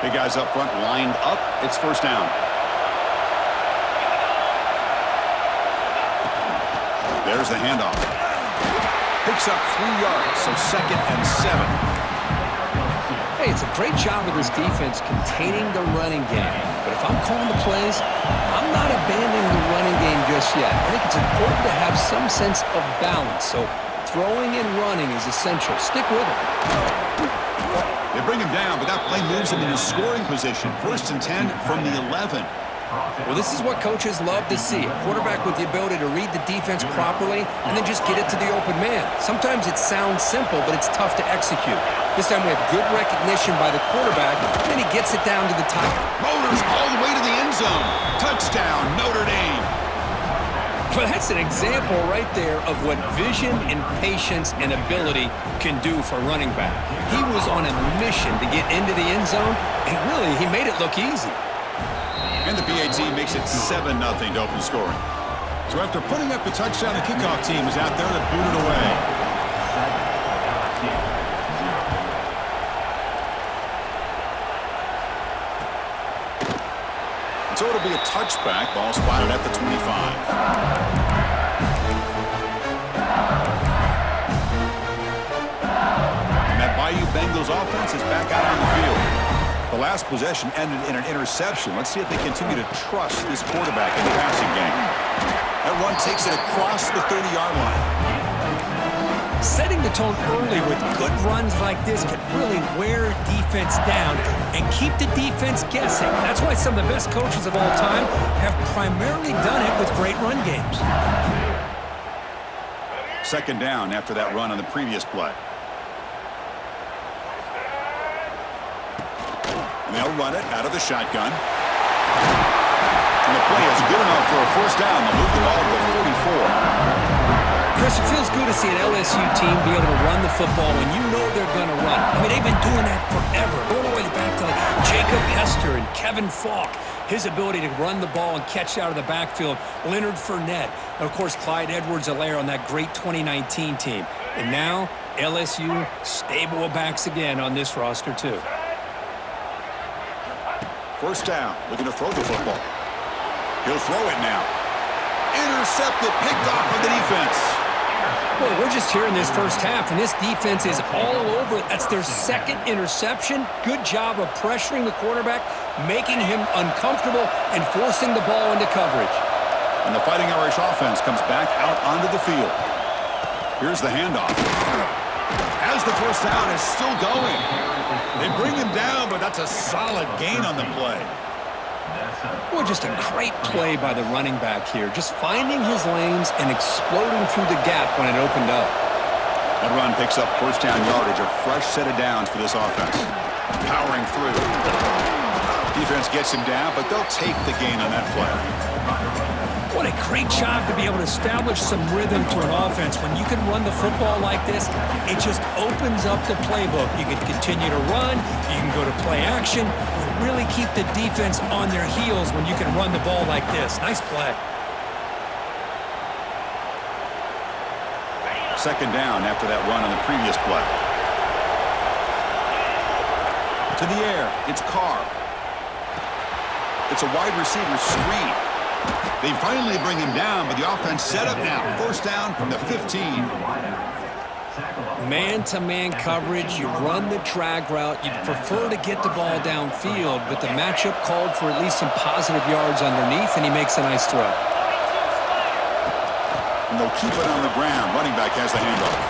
Big guys up front lined up. It's first down. There's the handoff. Picks up 3 yards, so 2nd and 7. Hey, it's a great job of this defense containing the running game. But if I'm calling the plays, I'm not abandoning the running game just yet. I think it's important to have some sense of balance. So throwing and running is essential. Stick with it. They bring him down, but that play moves him into scoring position. 1st and 10 from the 11. Well, this is what coaches love to see. A quarterback with the ability to read the defense properly and then just get it to the open man. Sometimes it sounds simple, but it's tough to execute. This time we have good recognition by the quarterback, and then he gets it down to the top. Motors all the way to the end zone. Touchdown, Notre Dame. Well, that's an example right there of what vision and patience and ability can do for running back. He was on a mission to get into the end zone, and really, he made it look easy. And the PAT makes it 7-0 to open scoring. So after putting up the touchdown, the kickoff team is out there to boot it away. So it'll be a touchback. Ball spotted at the 25. And that Bayou Bengals offense is back out on the field. The last possession ended in an interception. Let's see if they continue to trust this quarterback in the passing game. That run takes it across the 30-yard line. Setting the tone early with good runs like this can really wear defense down and keep the defense guessing. That's why some of the best coaches of all time have primarily done it with great run games. 2nd down after that run on the previous play. And they'll run it out of the shotgun. And the play is good enough for a 1st down. They'll move the ball to the 44. Chris, it feels good to see an LSU team be able to run the football when you know they're going to run. I mean, they've been doing that forever. Going all the way back to like Jacob Hester and Kevin Falk. His ability to run the ball and catch out of the backfield. Leonard Fournette. And, of course, Clyde Edwards-Helaire on that great 2019 team. And now, LSU stable of backs again on this roster, too. 1st down, looking to throw the football. He'll throw it now. Intercepted, picked off by the defense. Well, we're just here in this first half, and this defense is all over it. That's their 2nd interception. Good job of pressuring the quarterback, making him uncomfortable, and forcing the ball into coverage. And the Fighting Irish offense comes back out onto the field. Here's the handoff. As the 1st down is still going. They bring him down, but that's a solid gain on the play. Well, just a great play by the running back here. Just finding his lanes and exploding through the gap when it opened up. That run picks up 1st down yardage, a fresh set of downs for this offense. Powering through. Defense gets him down, but they'll take the gain on that play. What a great job to be able to establish some rhythm to an offense. When you can run the football like this, it just opens up the playbook. You can continue to run. You can go to play action. You really keep the defense on their heels when you can run the ball like this. Nice play. 2nd down after that run on the previous play. To the air, it's Carr. It's a wide receiver screen. They finally bring him down, but the offense set up now. 1st down from the 15. Man-to-man coverage, you run the drag route. You'd prefer to get the ball downfield, but the matchup called for at least some positive yards underneath, and he makes a nice throw. And they'll keep it on the ground. Running back has the handoff.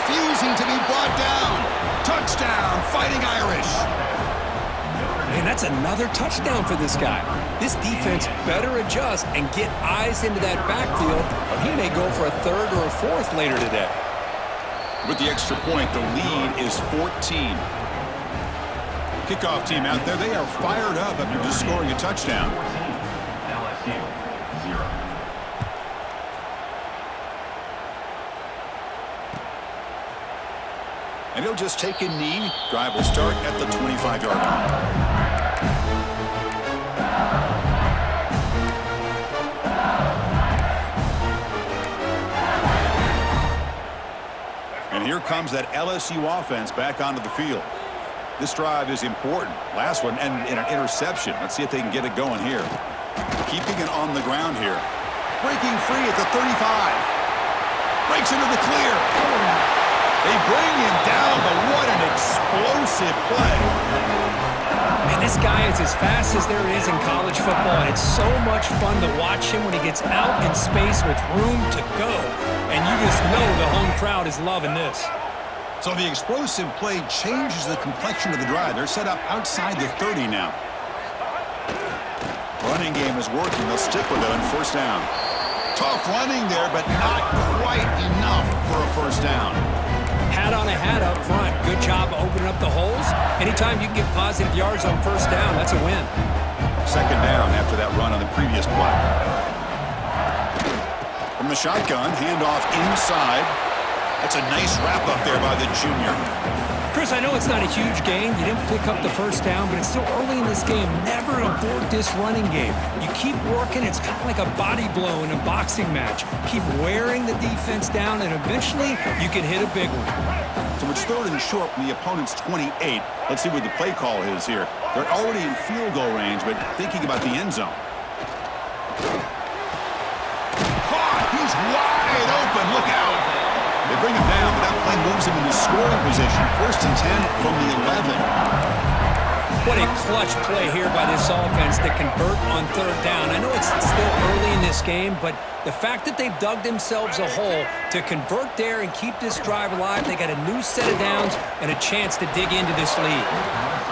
Refusing to be brought down. Touchdown, Fighting Irish. And that's another touchdown for this guy. This defense better adjust and get eyes into that backfield, or he may go for a 3rd or a 4th later today. With the extra point, the lead is 14. Kickoff team out there, they are fired up after just scoring a touchdown. LSU 0. And he'll just take a knee. Drive will start at the 25-yard line. And here comes that LSU offense back onto the field. This drive is important. Last one, and an interception. Let's see if they can get it going here. Keeping it on the ground here. Breaking free at the 35. Breaks into the clear. They bring him down, but what an explosive play. Man, this guy is as fast as there is in college football, and it's so much fun to watch him when he gets out in space with room to go. And you just know the home crowd is loving this. So the explosive play changes the complexion of the drive. They're set up outside the 30 now. Running game is working. They'll stick with it on first down. Tough running there, but not quite enough for a first down. Hat on a hat up front. Good job opening up the holes. Anytime you can get positive yards on first down, that's a win. Second down after that run on the previous play. From the shotgun, handoff inside. That's a nice wrap up there by the junior. Chris, I know it's not a huge game. You didn't pick up the first down, but it's still early in this game. Never abort this running game. You keep working. It's kind of like a body blow in a boxing match. Keep wearing the defense down, and eventually you can hit a big one. So it's third and short from the opponent's 28. Let's see what the play call is here. They're already in field goal range, but thinking about the end zone. Caught! He's wide open. Look out! They bring him down, but that play moves him into scoring position. First and 10 from the 11. What a clutch play here by this offense to convert on third down. I know it's still early in this game, but the fact that they've dug themselves a hole to convert there and keep this drive alive, they got a new set of downs and a chance to dig into this lead.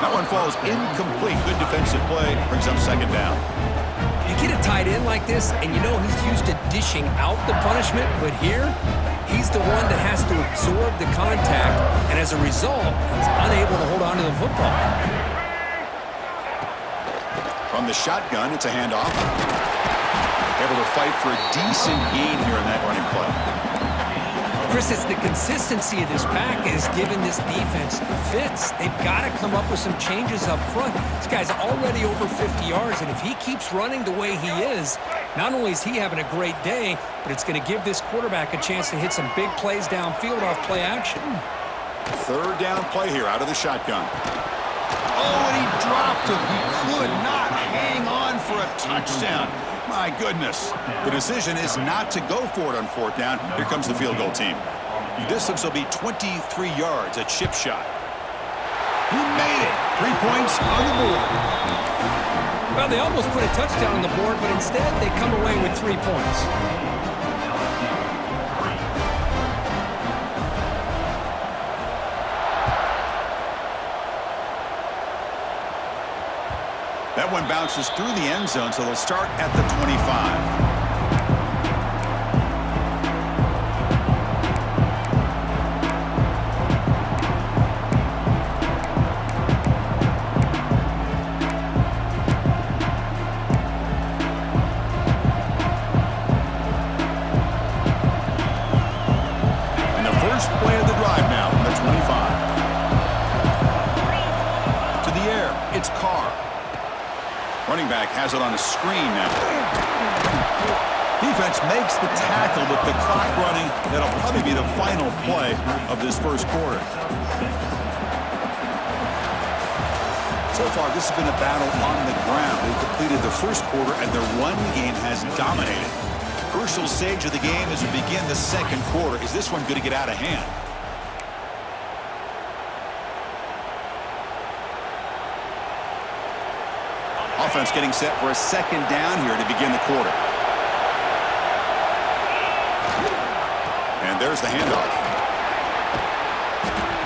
That one falls incomplete. Good defensive play. Brings up second down. You get a tight end like this, and you know he's used to dishing out the punishment, but here, he's the one that has to absorb the contact, and as a result, he's unable to hold on to the football. From the shotgun, it's a handoff. Able to fight for a decent gain here in that running play. Chris, it's the consistency of this pack is giving this defense fits. They've got to come up with some changes up front. This guy's already over 50 yards, and if he keeps running the way he is, not only is he having a great day, but it's going to give this quarterback a chance to hit some big plays downfield off play action. Third down play here out of the shotgun. Oh, and he dropped him. He could not hang on for a touchdown. My goodness. The decision is not to go for it on fourth down. Here comes the field goal team. The distance will be 23 yards, a chip shot. He made it. 3 points on the board. Well, they almost put a touchdown on the board, but instead they come away with 3 points. That one bounces through the end zone, so they'll start at the 25. Running back has it on a screen now. Defense makes the tackle with the clock running. That'll probably be the final play of this first quarter. So far, this has been a battle on the ground. They've completed the first quarter, and their run game has dominated. Crucial stage of the game as we begin the second quarter. Is this one going to get out of hand? Offense getting set for a second down here to begin the quarter. And there's the handoff.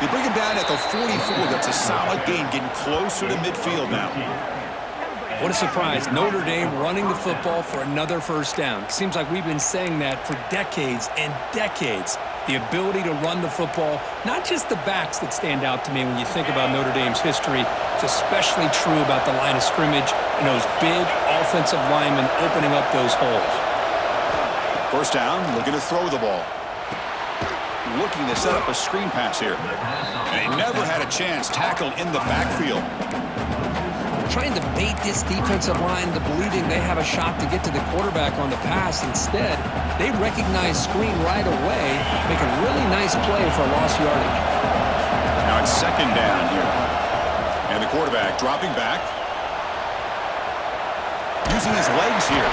They bring him down at the 44. That's a solid gain, getting closer to midfield now. What a surprise. Notre Dame running the football for another first down. Seems like we've been saying that for decades and decades. The ability to run the football, not just the backs that stand out to me when you think about Notre Dame's history. It's especially true about the line of scrimmage and those big offensive linemen opening up those holes. First down, looking to throw the ball. Looking to set up a screen pass here. And he never had a chance. Tackled in the backfield. Trying to bait this defensive line to believing they have a shot to get to the quarterback on the pass. Instead, they recognize screen right away, make a really nice play for lost yardage. Now it's second down here. And the quarterback dropping back. Using his legs here.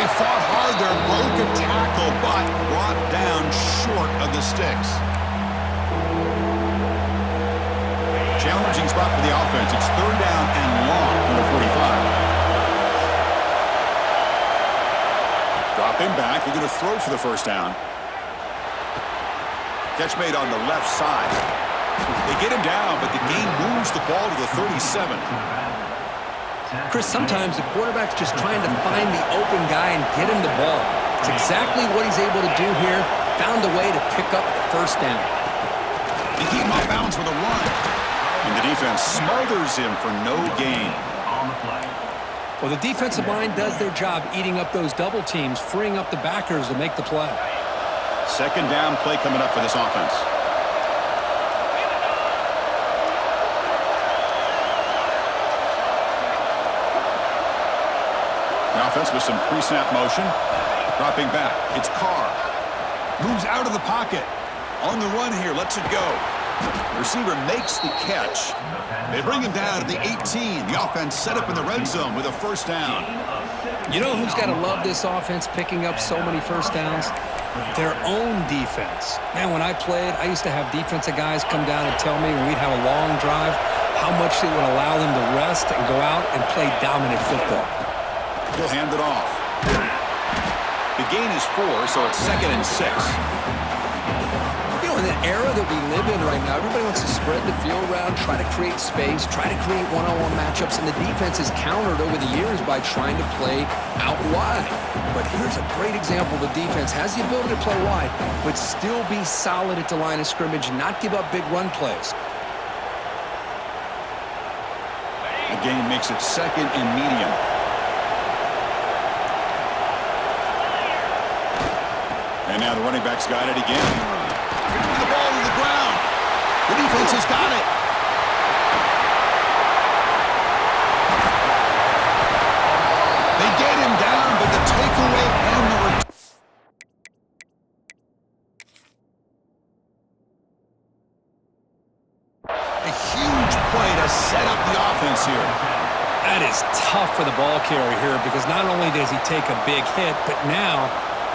He fought hard there, broke a tackle, but brought down short of the sticks. Challenging spot for the offense. It's third down and long from the 45. Dropping back. They're going to throw for the first down. Catch made on the left side. They get him down, but the game moves the ball to the 37. Chris, sometimes the quarterback's just trying to find the open guy and get him the ball. It's exactly what he's able to do here. Found a way to pick up the first down. They keep him off bounds with a run. And the defense smothers him for no gain. Well, the defensive line does their job eating up those double teams, freeing up the backers to make the play. Second down play coming up for this offense. The offense with some pre-snap motion. Dropping back. It's Carr. Moves out of the pocket. On the run here. Lets it go. Receiver makes the catch. They bring him down to the 18. The offense set up in the red zone with a first down. You know who's got to love this offense picking up so many first downs? Their own defense. Man, when I played, I used to have defensive guys come down and tell me when we'd have a long drive how much it would allow them to rest and go out and play dominant football. He'll hand it off. The gain is 4, so it's 2nd and 6. You know, in the era that we live in right now, everybody wants to spread the field around, try to create space, try to create one-on-one matchups, and the defense is countered over the years by trying to play out wide. But here's a great example. The defense has the ability to play wide, but still be solid at the line of scrimmage and not give up big run plays. The gain makes it 2nd and medium. And now the running back's got it again. The ball to the ground. The defense has got it. They get him down, but the takeaway and the return. A huge play to set up the offense here. That is tough for the ball carrier here because not only does he take a big hit, but now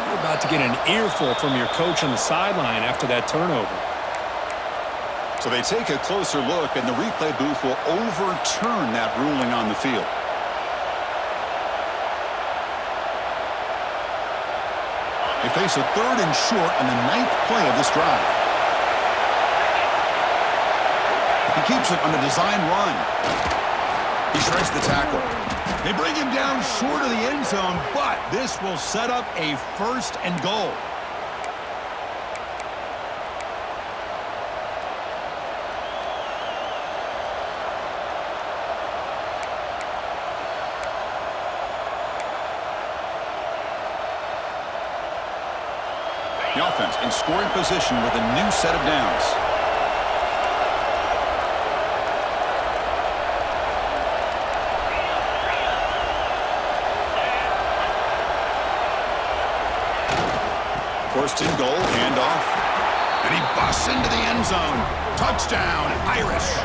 you're about to get an earful from your coach on the sideline after that turnover. So they take a closer look, and the replay booth will overturn that ruling on the field. They face a 3rd and short on the 9th play of this drive. He keeps it on a design run. He shreds the tackle. They bring him down short of the end zone, but this will set up a 1st and goal. The offense in scoring position with a new set of downs. First and goal, handoff. And he busts into the end zone. Touchdown, Irish.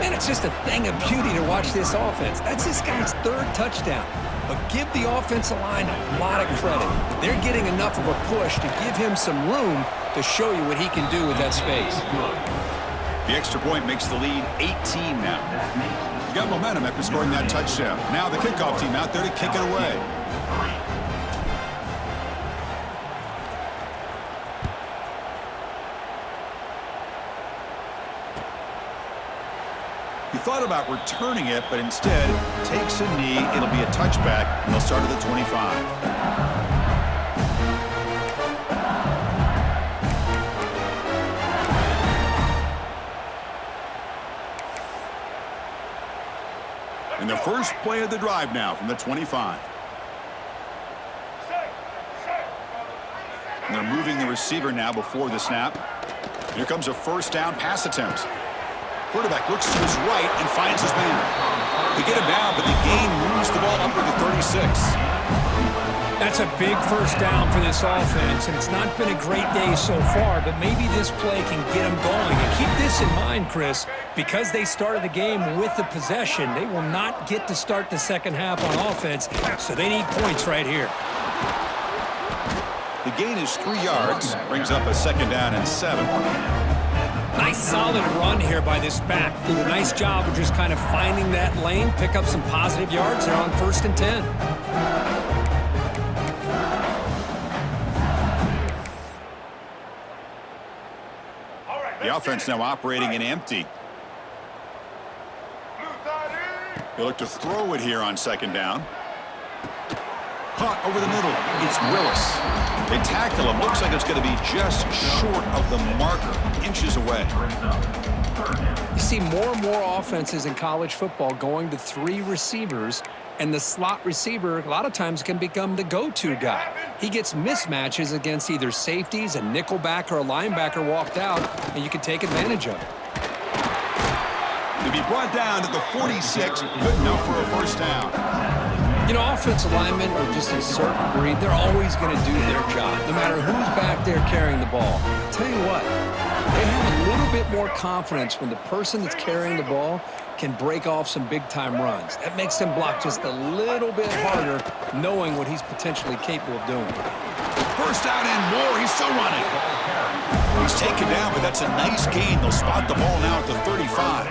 Man, it's just a thing of beauty to watch this offense. That's this guy's 3rd touchdown. But give the offensive line a lot of credit. They're getting enough of a push to give him some room to show you what he can do with that space. The extra point makes the lead 18 now. You got momentum after scoring that touchdown. Now the kickoff team out there to kick it away. He thought about returning it, but instead takes a knee. It'll be a touchback, and they'll start at the 25. And the first play of the drive now from the 25. And they're moving the receiver now before the snap. Here comes a first down pass attempt. Quarterback looks to his right and finds his man. They get him down, but the gain moves the ball up to the 36. That's a big first down for this offense, and it's not been a great day so far, but maybe this play can get them going and keep this this in mind, Chris. Because they started the game with the possession, they will not get to start the second half on offense, so they need points right here. The gain is 3 yards, brings up a second down and 7. Nice solid run here by this back. Did a nice job of just kind of finding that lane, pick up some positive yards there on 1st and 10. The offense now operating in empty. They look to throw it here on 2nd down. Caught over the middle. It's Willis. They tackle him. Looks like it's going to be just short of the marker, inches away. You see more and more offenses in college football going to 3 receivers, and the slot receiver a lot of times can become the go-to guy. He gets mismatches against either safeties, a nickelbacker, or a linebacker walked out, and you can take advantage of it. To be brought down to the 46, good enough for a 1st down. You know, offensive linemen are just a certain breed. They're always going to do their job, no matter who's back there carrying the ball. I'll tell you what, they have a little bit more confidence when the person that's carrying the ball can break off some big-time runs. That makes them block just a little bit harder, knowing what he's potentially capable of doing. 1st down and more. He's still running. He's taken down, but that's a nice gain. They'll spot the ball now at the 35.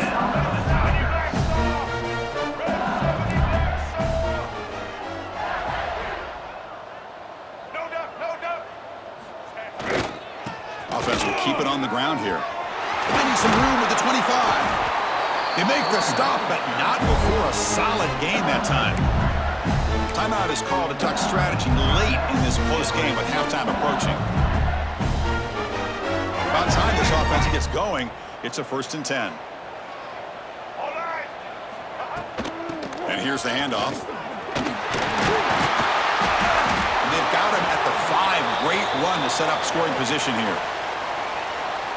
Offense will keep it on the ground here. Finding some room at the 25. They make the stop, but not before a solid gain that time. Timeout is called to talk strategy late in this close game with halftime approaching. About time this offense gets going, it's a 1st and 10. And here's the handoff. And they've got him at the 5. Great run to set up scoring position here.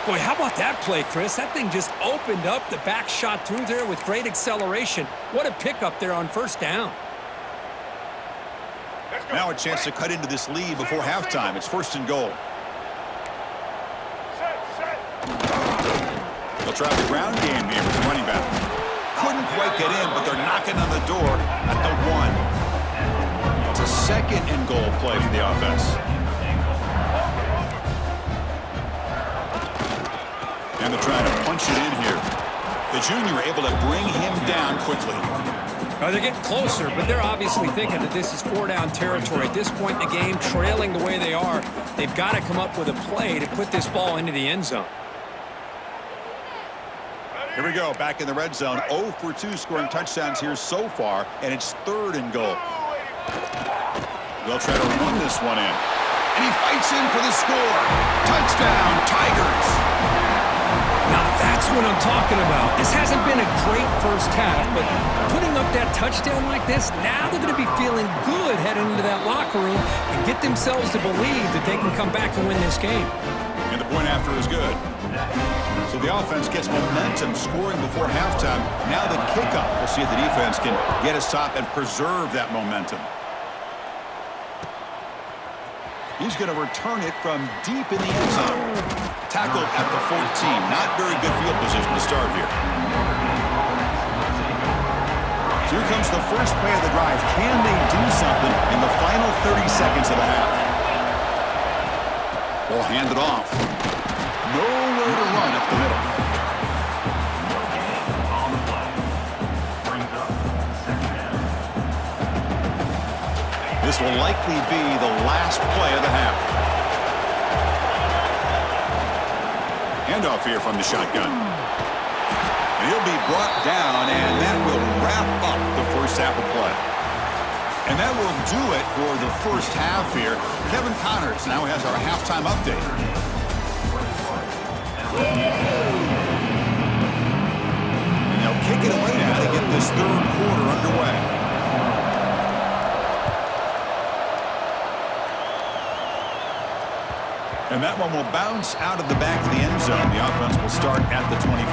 Boy, how about that play, Chris? That thing just opened up. The back shot through there with great acceleration. What a pickup there on 1st down. Now a chance to cut into this lead before halftime. It's 1st and goal. They'll try the ground game here with the running back. Couldn't quite get in, but they're knocking on the door at the 1. It's a 2nd and goal play for the offense. And they're trying to punch it in here. The junior able to bring him down quickly. They're getting closer, but they're obviously thinking that this is 4-down territory. At this point in the game, trailing the way they are, they've got to come up with a play to put this ball into the end zone. Here we go, back in the red zone. 0 for 2 scoring touchdowns here so far, and it's 3rd and goal. They'll try to run this one in. And he fights in for the score. Touchdown, Tigers. Now that's what I'm talking about. This hasn't been a great 1st half, but putting up that touchdown like this, now they're going to be feeling good heading into that locker room and get themselves to believe that they can come back and win this game. And the point after is good. So the offense gets momentum, scoring before halftime. Now the kickoff. We'll see if the defense can get a stop and preserve that momentum. He's going to return it from deep in the end zone. Tackled at the 14. Not very good field position to start here. So here comes the first play of the drive. Can they do something in the final 30 seconds of the half? They'll hand it off. Nowhere to run up the middle. On the play. Brings up 2nd down. This will likely be the last play of the half. Handoff here from the shotgun. And he'll be brought down, and that will wrap up the 1st half of play. And that will do it for the 1st half here. Kevin Connors now has our halftime update. And they'll kick it away now to get this 3rd quarter underway. And that one will bounce out of the back of the end zone. The offense will start at the 25.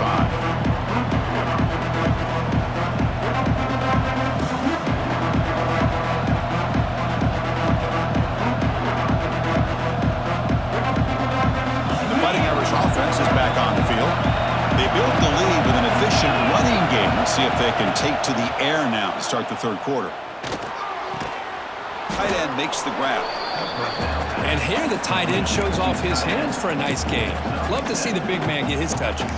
The Fighting Irish offense is back on the field. They Let's see if they can take to the air now to start the third quarter. Tight end makes the grab. And here the tight end shows off his hands for a nice gain. Love to see the big man get his touches.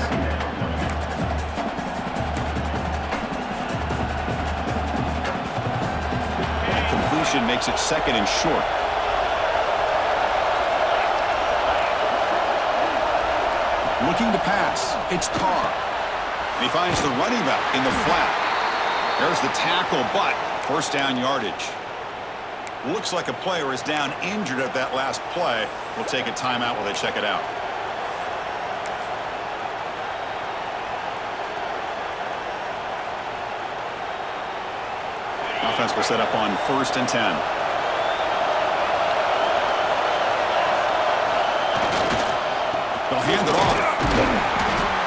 Completion makes it second and short. Looking to pass. It's Carr. He finds the running back in the flat. There's the tackle, but first down yardage. Looks like a player is down injured at that last play. We'll take a timeout while they check it out. Offense will set up on 1st and 10. They'll hand it off.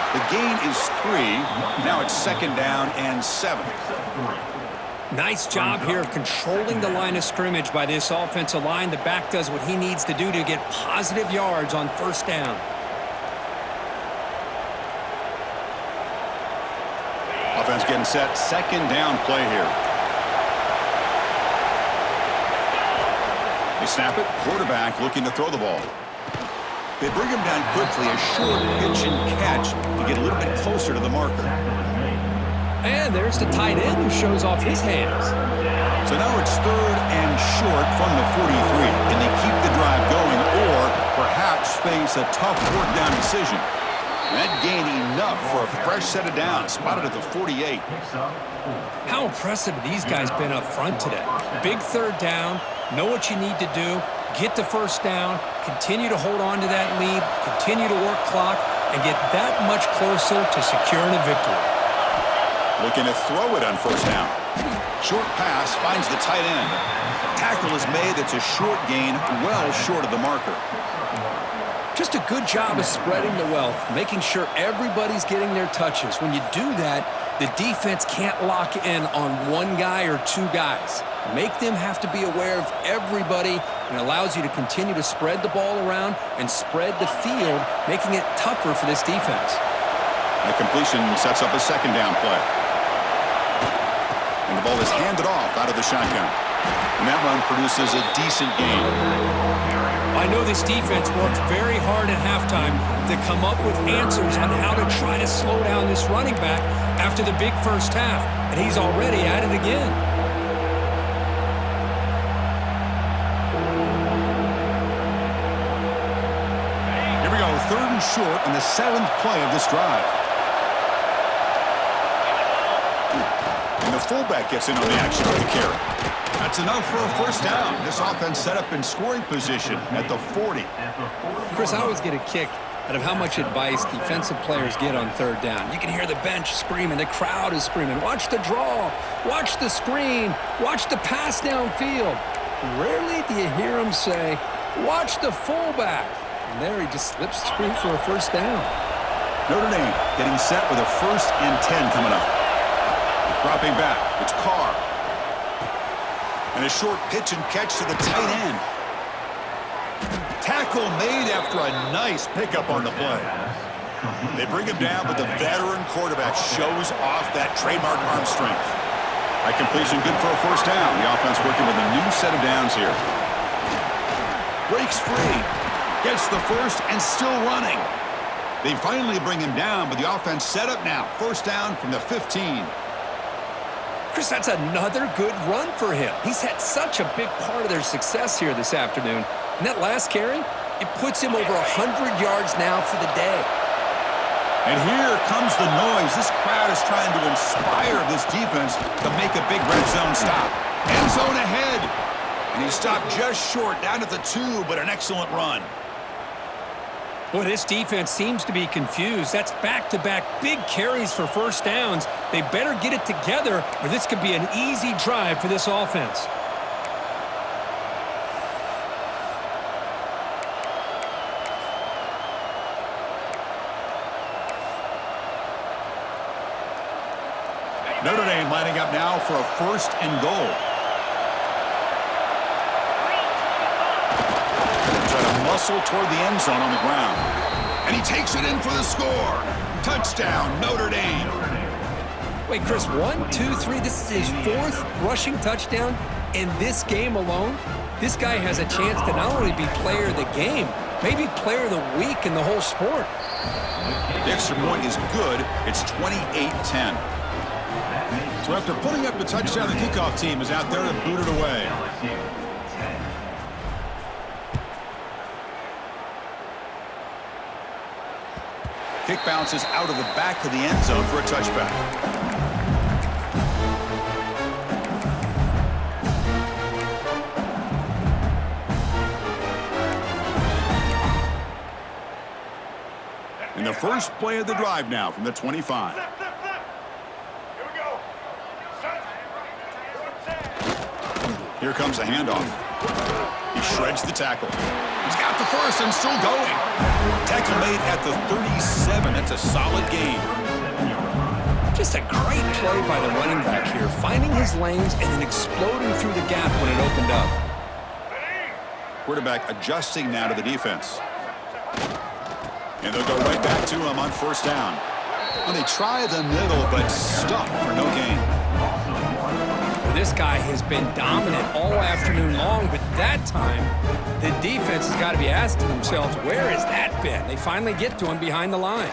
The gain is 3. Now it's 2nd down and 7. Nice job here of controlling the line of scrimmage by this offensive line. The back does what he needs to do to get positive yards on 1st down. Offense getting set. 2nd down play here. They snap it. Quarterback looking to throw the ball. They bring him down quickly. A short pitch and catch to get a little bit closer to the marker. And there's the tight end who shows off his hands. So now it's 3rd and short from the 43. Can they keep the drive going or perhaps face a tough fourth down decision? That gain enough for a fresh set of downs, spotted at the 48. How impressive have these guys been up front today? Big 3rd down, know what you need to do, get the 1st down, continue to hold on to that lead, continue to work clock, and get that much closer to securing a victory. Looking to throw it on 1st down. Short pass finds the tight end. Tackle is made. That's a short gain, well short of the marker. Just a good job of spreading the wealth, making sure everybody's getting their touches. When you do that, the defense can't lock in on one guy or 2 guys. Make them have to be aware of everybody, and allows you to continue to spread the ball around and spread the field, making it tougher for this defense. The completion sets up a 2nd down play. And the ball is handed off out of the shotgun. And that run produces a decent gain. I know this defense worked very hard at halftime to come up with answers on how to try to slow down this running back after the big 1st half. And he's already at it again. Here we go, 3rd and short on the 7th play of this drive. And the fullback gets in on the action with the carry. That's enough for a 1st down. This offense set up in scoring position at the 40. Chris, I always get a kick out of how much advice defensive players get on 3rd down. You can hear the bench screaming, the crowd is screaming, watch the draw, watch the screen, watch the pass downfield. Rarely do you hear them say, watch the fullback. And there he just slips through for a 1st down. Notre Dame getting set with a 1st and 10 coming up. Dropping back, it's Carr. And a short pitch and catch to the tight end. Tackle made after a nice pickup on the play. They bring him down, but the veteran quarterback shows off that trademark arm strength. That completion good for a 1st down. The offense working with a new set of downs here. Breaks free. Gets the 1st and still running. They finally bring him down, but the offense set up now. 1st down from the 15. Chris, that's another good run for him. He's had such a big part of their success here this afternoon. And that last carry, it puts him over 100 yards now for the day. And here comes the noise. This crowd is trying to inspire this defense to make a big red zone stop. End zone ahead. And he stopped just short, down at the 2, but an excellent run. Boy, this defense seems to be confused. That's back-to-back big carries for 1st downs. They better get it together, or this could be an easy drive for this offense. Notre Dame lining up now for a 1st and goal. Muscle toward the end zone on the ground. And he takes it in for the score. Touchdown, Notre Dame. Wait, Chris, 1, 2, 3. This is his 4th rushing touchdown in this game alone. This guy has a chance to not only be player of the game, maybe player of the week in the whole sport. The extra point is good. It's 28-10. So after putting up the touchdown, the kickoff team is out there to boot it away. Kick bounces out of the back of the end zone for a touchback. In the first play of the drive now from the 25. Here comes a handoff. He shreds the tackle. He's got the first and still going. Tackle made at the 37. That's a solid gain. Just a great play by the running back here, finding his lanes and then exploding through the gap when it opened up. Quarterback adjusting now to the defense. And they'll go right back to him on first down. Well, they try the middle, but stuck for no gain. Well, this guy has been dominant all afternoon long, but that time, the defense has got to be asking themselves, where has that been? They finally get to him behind the line.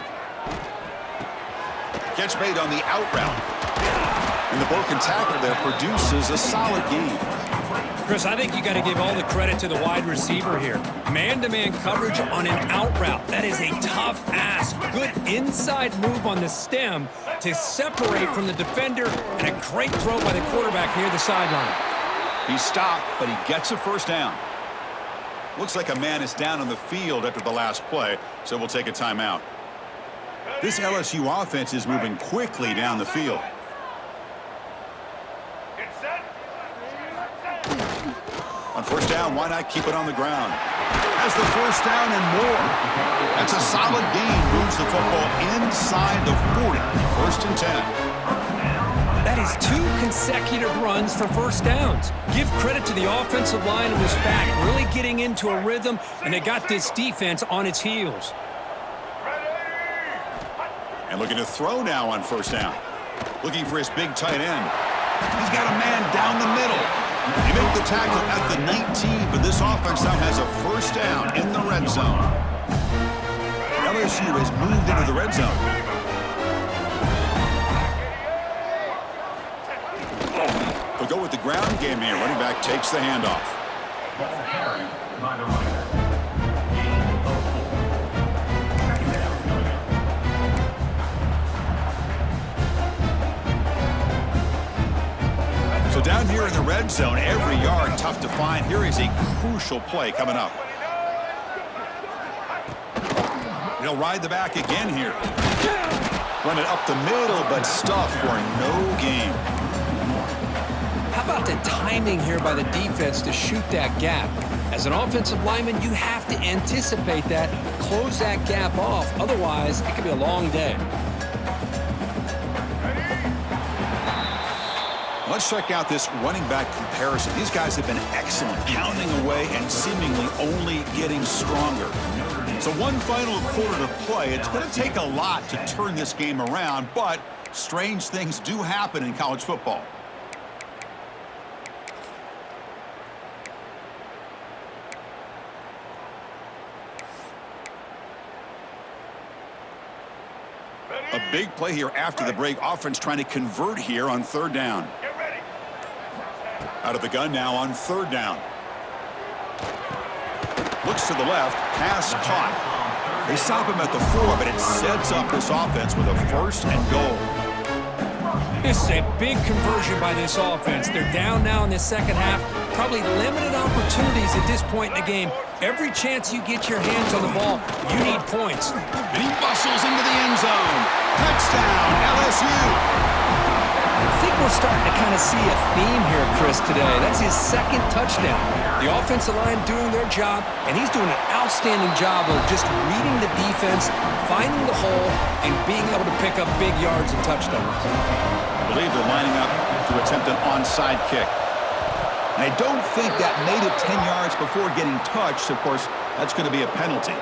Catch made on the out route. And the broken tackle there produces a solid gain. Chris, I think you got to give all the credit to the wide receiver here. Man-to-man coverage on an out route. That is a tough ask. Good inside move on the stem to separate from the defender, and a great throw by the quarterback near the sideline. He stopped, but he gets a first down. Looks like a man is down on the field after the last play, so we'll take a timeout. This LSU offense is moving quickly down the field. On first down, why not keep it on the ground? Has the first down and more. That's a solid gain. Moves the football inside the 40. First and 10. That is 2 consecutive runs for first downs. Give credit to the offensive line and this back, really getting into a rhythm, and they got this defense on its heels. And looking to throw now on first down. Looking for his big tight end. He's got a man down the middle. They make the tackle at the 19, but this offense now has a first down in the red zone. LSU has moved into the red zone. They'll go with the ground game here. Running back takes the handoff. So down here in the red zone, every yard tough to find. Here is a crucial play coming up. He'll ride the back again here. Run it up the middle, but stuff for no gain. How about the timing here by the defense to shoot that gap? As an offensive lineman, you have to anticipate that, close that gap off. Otherwise, it could be a long day. Let's check out this running back comparison. These guys have been excellent, pounding away and seemingly only getting stronger. So one final quarter to play. It's going to take a lot to turn this game around, but strange things do happen in college football. A big play here after the break. Offense trying to convert here on third down. Out of the gun now on third down. Looks to the left. Pass caught. They stop him at the 4, but it sets up this offense with a first and goal. This is a big conversion by this offense. They're down now in the second half. Probably limited opportunities at this point in the game. Every chance you get your hands on the ball, you need points. And he bustles into the end zone. Touchdown, LSU. I think we're starting to kind of see a theme here, Chris, today. That's his second touchdown. The offensive line doing their job, and he's doing an outstanding job of just reading the defense, finding the hole, and being able to pick up big yards and touchdowns. I believe they're lining up to attempt an onside kick. And I don't think that made it 10 yards before getting touched. Of course, that's going to be a penalty.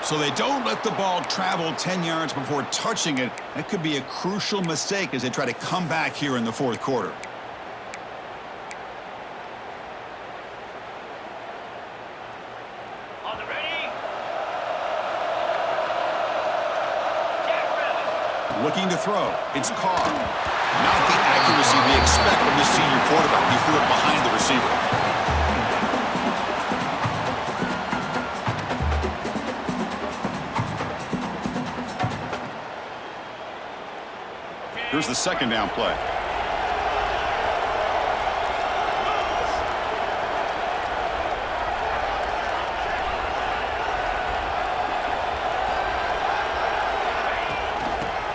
So they don't let the ball travel 10 yards before touching it. That could be a crucial mistake as they try to come back here in the fourth quarter. On the ready. Jack Rabbit. Looking to throw. It's Carr. Not the accuracy we expect from the senior quarterback. He threw it behind the receiver. Here's the second down play.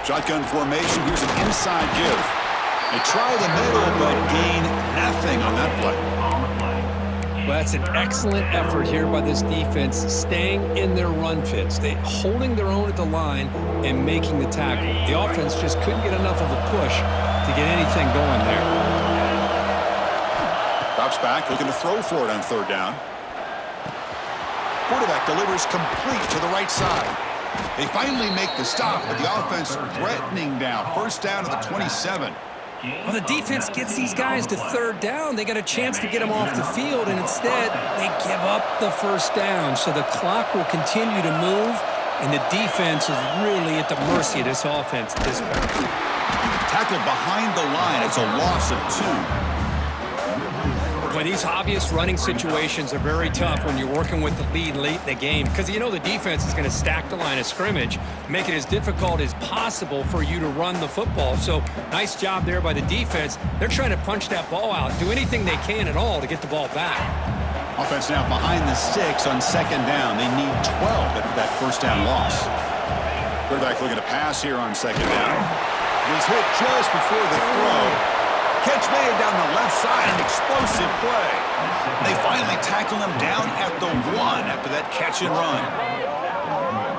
Shotgun formation. Here's an inside give. They try the middle, but gain nothing on that play. Well, that's an excellent effort here by this defense, staying in their run fits. They holding their own at the line and making the tackle. The offense just couldn't get enough of a push to get anything going there. Drops back, looking to throw for it on third down. Quarterback delivers complete to the right side. They finally make the stop, but the offense threatening down. First down to the 27. Well, the defense gets these guys to third down. They got a chance to get them off the field, and instead they give up the first down. So the clock will continue to move, and the defense is really at the mercy of this offense at this point. Tackled behind the line. It's a loss of 2. But these obvious running situations are very tough when you're working with the lead late in the game because you know the defense is going to stack the line of scrimmage, make it as difficult as possible for you to run the football. So nice job there by the defense. They're trying to punch that ball out, do anything they can at all to get the ball back. Offense now behind the sticks on second down. They need 12 after that first down loss. Quarterback looking to pass here on second down. He's hit just before the throw. Catch made down the left side, an explosive play. They finally tackle him down at the 1 after that catch and run.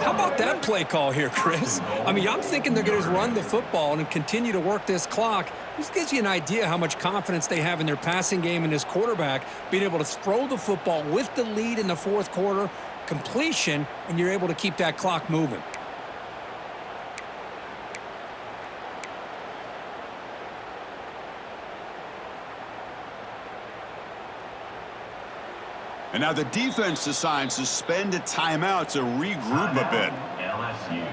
How about that play call here, Chris? I mean, I'm thinking they're going to run the football and continue to work this clock. This gives you an idea how much confidence they have in their passing game and this quarterback being able to throw the football with the lead in the fourth quarter, completion, and you're able to keep that clock moving. And now the defense decides to spend a timeout to regroup a bit. LSU.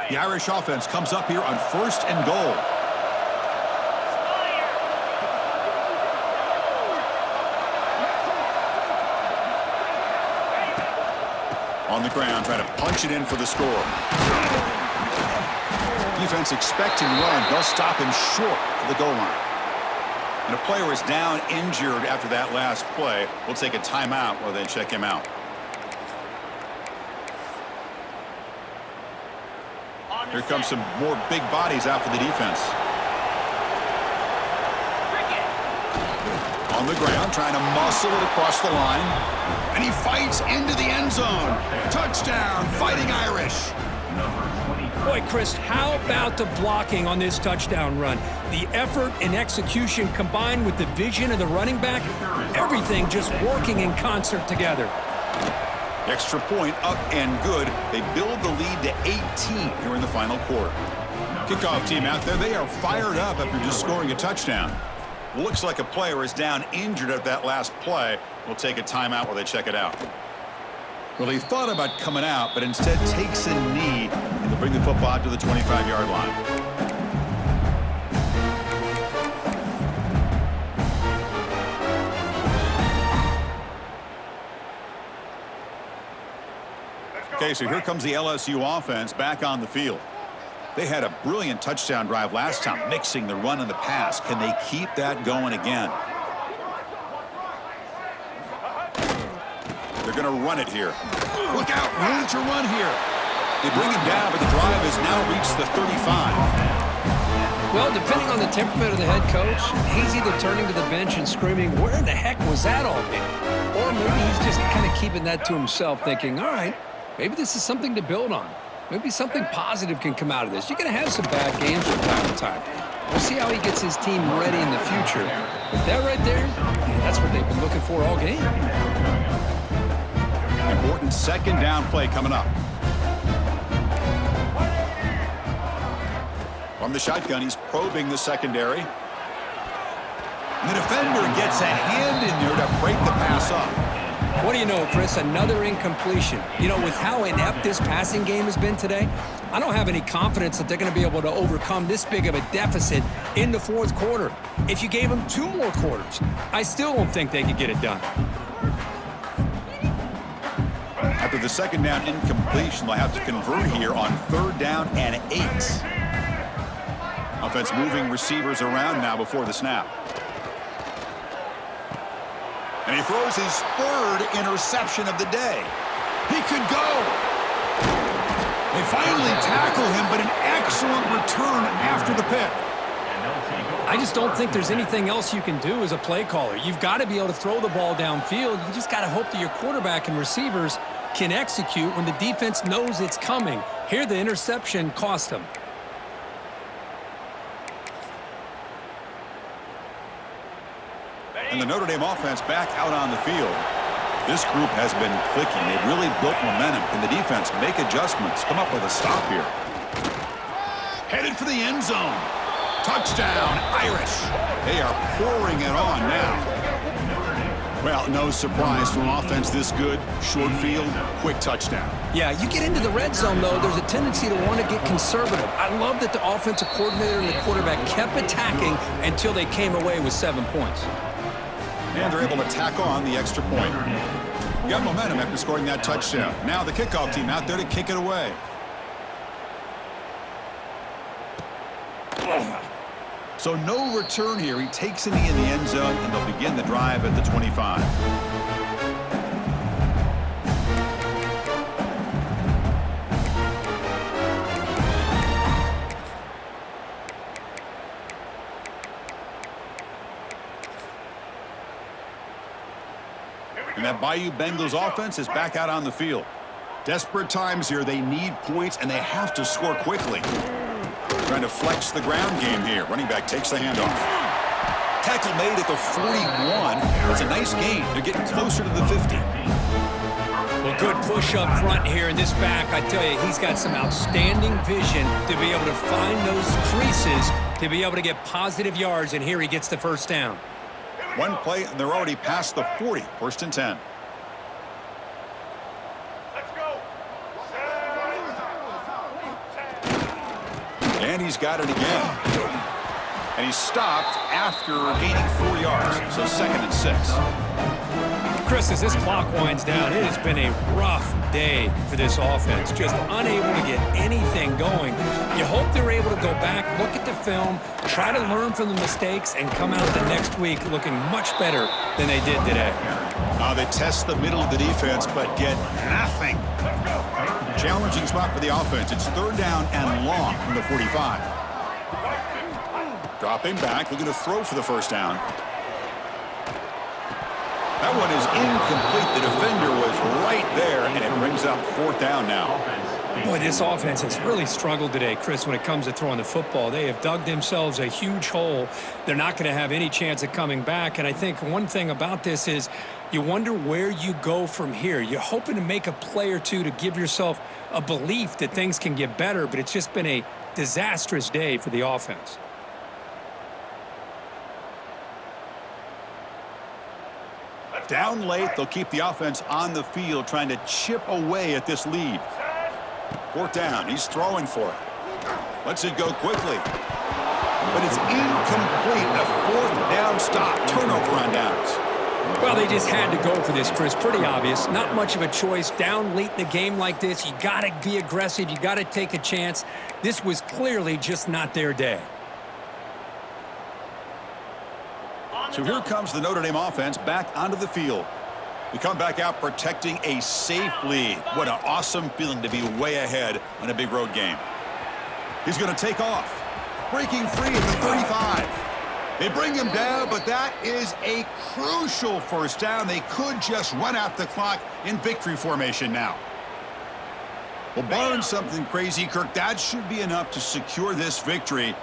The Irish offense comes up here on first and goal. On the ground, trying to punch it in for the score. Defense expecting run. They'll stop him short of the goal line. And a player is down injured after that last play. We'll take a timeout while they check him out. Here comes some more big bodies out for the defense. On the ground, trying to muscle it across the line. And he fights into the end zone. Touchdown, Fighting Irish. Boy, Chris, how about the blocking on this touchdown run? The effort and execution combined with the vision of the running back, everything just working in concert together. Extra point up and good. They build the lead to 18 here in the final quarter. Kickoff team out there, they are fired up after just scoring a touchdown. Looks like a player is down injured at that last play. We'll take a timeout while they check it out. Well, he thought about coming out, but instead takes a knee and to bring the football out to the 25-yard line. Okay, so here comes the LSU offense back on the field. They had a brilliant touchdown drive last time, mixing the run and the pass. Can they keep that going again? They're going to run it here. Look out, room to run here. They bring him down, but the drive has now reached the 35. Well, depending on the temperament of the head coach, he's either turning to the bench and screaming, where in the heck was that all been? Or maybe he's just kind of keeping that to himself, thinking, all right, maybe this is something to build on. Maybe something positive can come out of this. You're going to have some bad games from time to time. We'll see how he gets his team ready in the future. But that right there, That's what they've been looking for all game. Important second down play coming up. From the shotgun, he's probing the secondary. And the defender gets a hand in there to break the pass up. What do you know, Chris? Another incompletion. You know, with how inept this passing game has been today, I don't have any confidence that they're going to be able to overcome this big of a deficit in the fourth quarter. If you gave them 2 more quarters, I still don't think they could get it done. After the second down incompletion, they'll have to convert here on 3rd down and 8. Offense moving receivers around now before the snap. And he throws his 3rd interception of the day. He could go. They finally tackle him, but an excellent return after the pick. I just don't think there's anything else you can do as a play caller. You've got to be able to throw the ball downfield. You just got to hope that your quarterback and receivers can execute when the defense knows it's coming. Here, the interception cost them. And the Notre Dame offense back out on the field. This group has been clicking. They've really built momentum. Can the defense make adjustments? Come up with a stop here. Headed for the end zone. Touchdown, Irish. They are pouring it on now. Well, no surprise from offense this good. Short field, quick touchdown. Yeah, you get into the red zone, though, there's a tendency to want to get conservative. I love that the offensive coordinator and the quarterback kept attacking until they came away with 7 points. And they're able to tack on the extra point. Got momentum after scoring that touchdown. Now the kickoff team out there to kick it away. So no return here. He takes a knee in the end zone, and they'll begin the drive at the 25. And that Bayou Bengals offense is back out on the field. Desperate times here. They need points, and they have to score quickly. Trying to flex the ground game here. Running back takes the handoff. Tackle made at the 41. That's a nice gain. They're getting closer to the 50. Well, good push up front here in this back. I tell you, he's got some outstanding vision to be able to find those creases, to be able to get positive yards, and here he gets the first down. One play, and they're already past the 40. 1st and 10. Let's go. And he's got it again. And he's stopped after gaining 4 yards. So 2nd and 6. Chris, as this clock winds down, it has been a rough day for this offense. Just unable to get anything going. You hope they're able to go back, look at the film, try to learn from the mistakes, and come out the next week looking much better than they did today. They test the middle of the defense, but get nothing. Challenging spot for the offense. It's 3rd down and long from the 45. Dropping back, looking to throw for the first down. That one is incomplete. The defender was right there, and it brings up 4th down now. Boy, this offense has really struggled today, Chris, when it comes to throwing the football. They have dug themselves a huge hole. They're not going to have any chance of coming back. And I think one thing about this is you wonder where you go from here. You're hoping to make a play or two to give yourself a belief that things can get better, but it's just been a disastrous day for the offense. Down late, they'll keep the offense on the field, trying to chip away at this lead. 4th down, he's throwing for it. Lets it go quickly. But it's incomplete. A 4th down stop. Turnover on downs. Well, they just had to go for this, Chris. Pretty obvious. Not much of a choice. Down late in the game like this, you got to be aggressive. You got to take a chance. This was clearly just not their day. So here comes the Notre Dame offense back onto the field. We come back out protecting a safe lead. What an awesome feeling to be way ahead in a big road game. He's going to take off. Breaking free at the 35. They bring him down, but that is a crucial first down. They could just run out the clock in victory formation now. Well, barring something crazy, Kirk, that should be enough to secure this victory.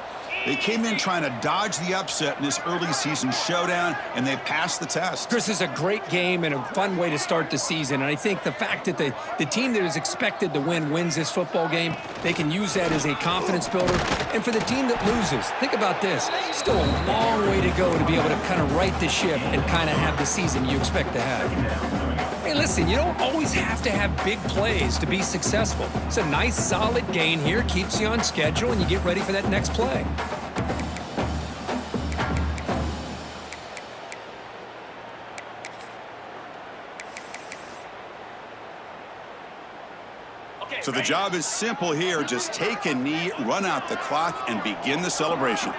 They came in trying to dodge the upset in this early season showdown, and they passed the test. Chris, is a great game and a fun way to start the season. And I think the fact that the team that is expected to win wins this football game, they can use that as a confidence builder. And for the team that loses, think about this. Still a long way to go to be able to kind of right the ship and kind of have the season you expect to have. Hey, listen, you don't always have to have big plays to be successful. It's a nice, solid gain here, keeps you on schedule, and you get ready for that next play. So the job is simple here. Just take a knee, run out the clock, and begin the celebration.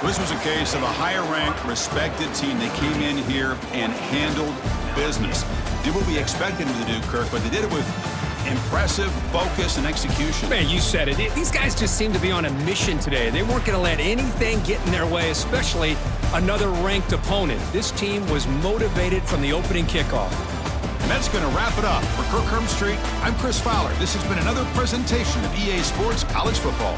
This was a case of a higher-ranked, respected team. They came in here and handled business. Did what we expected them to do, Kirk, but they did it with impressive focus and execution. Man, you said it. These guys just seem to be on a mission today. They weren't going to let anything get in their way, especially another ranked opponent. This team was motivated from the opening kickoff. And that's going to wrap it up. For Kirk Herbstreit, I'm Chris Fowler. This has been another presentation of EA Sports College Football.